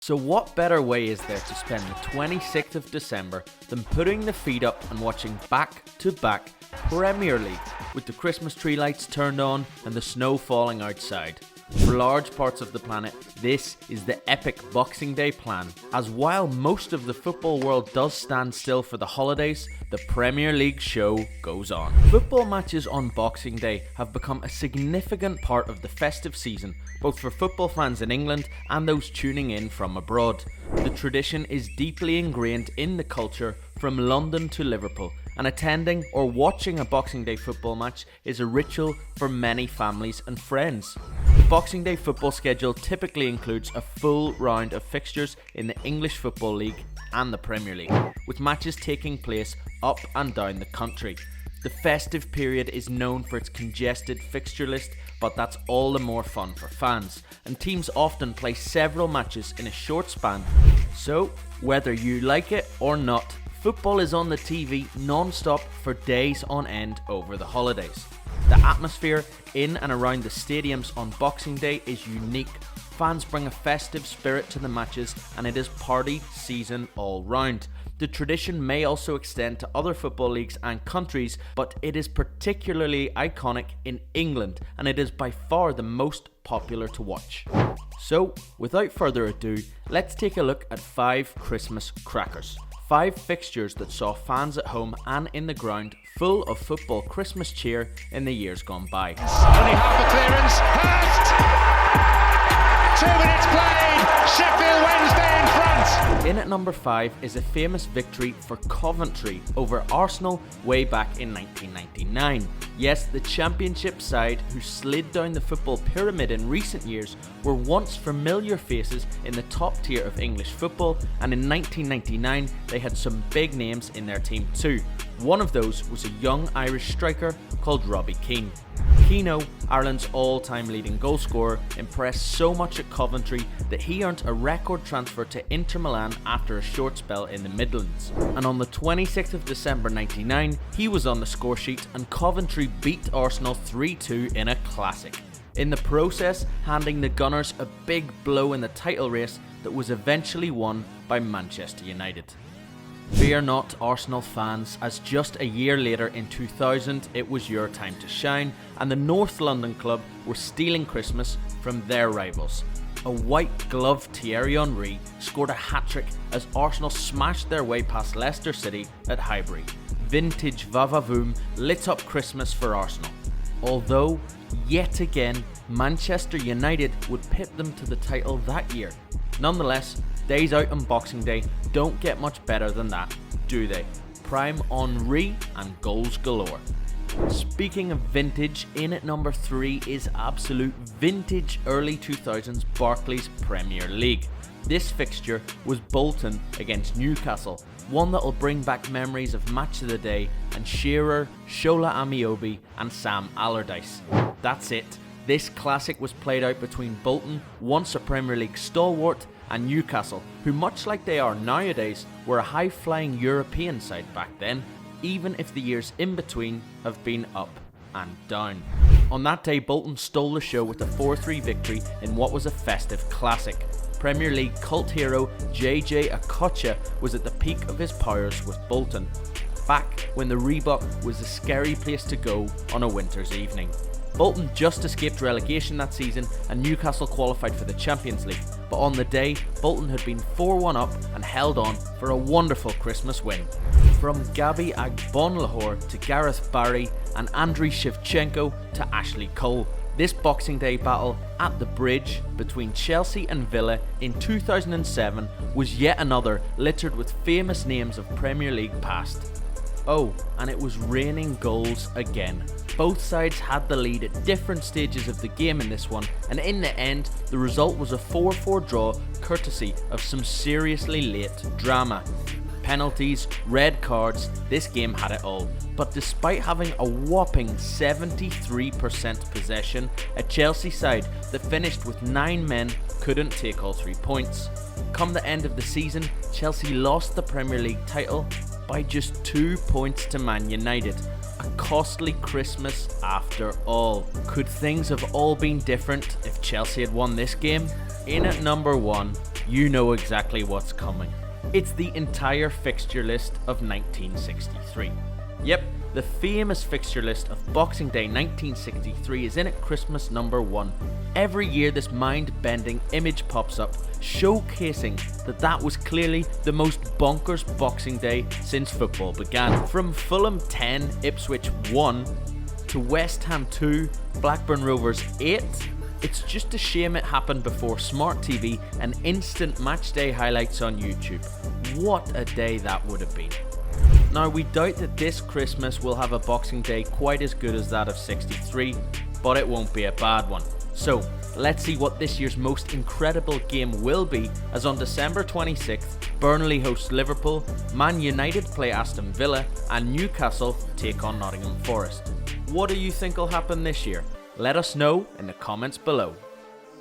So what better way is there to spend the 26th of December than putting the feet up and watching back-to-back Premier League with the Christmas tree lights turned on and the snow falling outside. For large parts of the planet, this is the epic Boxing Day plan, as while most of the football world does stand still for the holidays, the Premier League show goes on. Football matches on Boxing Day have become a significant part of the festive season, both for football fans in England and those tuning in from abroad. The tradition is deeply ingrained in the culture from London to Liverpool, and attending or watching a Boxing Day football match is a ritual for many families and friends. The Boxing Day football schedule typically includes a full round of fixtures in the English Football League and the Premier League, with matches taking place up and down the country. The festive period is known for its congested fixture list, but that's all the more fun for fans, and teams often play several matches in a short span. So, whether you like it or not, football is on the TV non-stop for days on end over the holidays. The atmosphere in and around the stadiums on Boxing Day is unique. Fans bring a festive spirit to the matches, and it is party season all round. The tradition may also extend to other football leagues and countries, but it is particularly iconic in England, and it is by far the most popular to watch. So, without further ado, let's take a look at 5 Christmas crackers. 5 fixtures that saw fans at home and in the ground full of football Christmas cheer in the years gone by. Only half a clearance, Hurst! 2 minutes played, Sheffield Wednesday in front! In at number 5 is a famous victory for Coventry over Arsenal way back in 1999. Yes, the championship side who slid down the football pyramid in recent years were once familiar faces in the top tier of English football, and in 1999 they had some big names in their team too. One of those was a young Irish striker called Robbie Keane. Keano, Ireland's all-time leading goalscorer, impressed so much at Coventry that he earned a record transfer to Inter Milan after a short spell in the Midlands. And on the 26th of December 99, he was on the score sheet and Coventry beat Arsenal 3-2 in a classic, in the process handing the Gunners a big blow in the title race that was eventually won by Manchester United. Fear not, Arsenal fans, as just a year later in 2000 it was your time to shine, and the North London club were stealing Christmas from their rivals. A white-gloved Thierry Henry scored a hat-trick as Arsenal smashed their way past Leicester City at Highbury. Vintage Vavavoom lit up Christmas for Arsenal, although, yet again, Manchester United would pit them to the title that year. Nonetheless, days out on Boxing Day don't get much better than that, do they? Prime Henry and goals galore. Speaking of vintage, in at number 3 is absolute vintage early 2000s Barclays Premier League. This fixture was Bolton against Newcastle, one that'll bring back memories of Match of the Day and Shearer, Shola Amiobi and Sam Allardyce. That's it. This classic was played out between Bolton, once a Premier League stalwart, and Newcastle, who much like they are nowadays, were a high-flying European side back then, even if the years in between have been up and down. On that day, Bolton stole the show with a 4-3 victory in what was a festive classic. Premier League cult hero JJ Okocha was at the peak of his powers with Bolton, back when the Reebok was a scary place to go on a winter's evening. Bolton just escaped relegation that season and Newcastle qualified for the Champions League, but on the day, Bolton had been 4-1 up and held on for a wonderful Christmas win. From Gabi Agbonlahor to Gareth Barry and Andriy Shevchenko to Ashley Cole, this Boxing Day battle at the bridge between Chelsea and Villa in 2007 was yet another littered with famous names of Premier League past. Oh, and it was raining goals again. Both sides had the lead at different stages of the game in this one, and in the end, the result was a 4-4 draw courtesy of some seriously late drama. Penalties, red cards, this game had it all. But despite having a whopping 73% possession, a Chelsea side that finished with 9 men couldn't take all 3 points. Come the end of the season, Chelsea lost the Premier League title by just 2 points to Man United. A costly Christmas after all. Could things have all been different if Chelsea had won this game? In at number 1, you know exactly what's coming. It's the entire fixture list of 1963. Yep, the famous fixture list of Boxing Day 1963 is in at Christmas number 1. Every year this mind-bending image pops up, showcasing that was clearly the most bonkers Boxing Day since football began. From Fulham 10, Ipswich 1, to West Ham 2, Blackburn Rovers 8, it's just a shame it happened before smart TV and instant matchday highlights on YouTube. What a day that would have been. Now, we doubt that this Christmas will have a Boxing Day quite as good as that of 63, but it won't be a bad one. So, let's see what this year's most incredible game will be, as on December 26th, Burnley hosts Liverpool, Man United play Aston Villa, and Newcastle take on Nottingham Forest. What do you think will happen this year? Let us know in the comments below.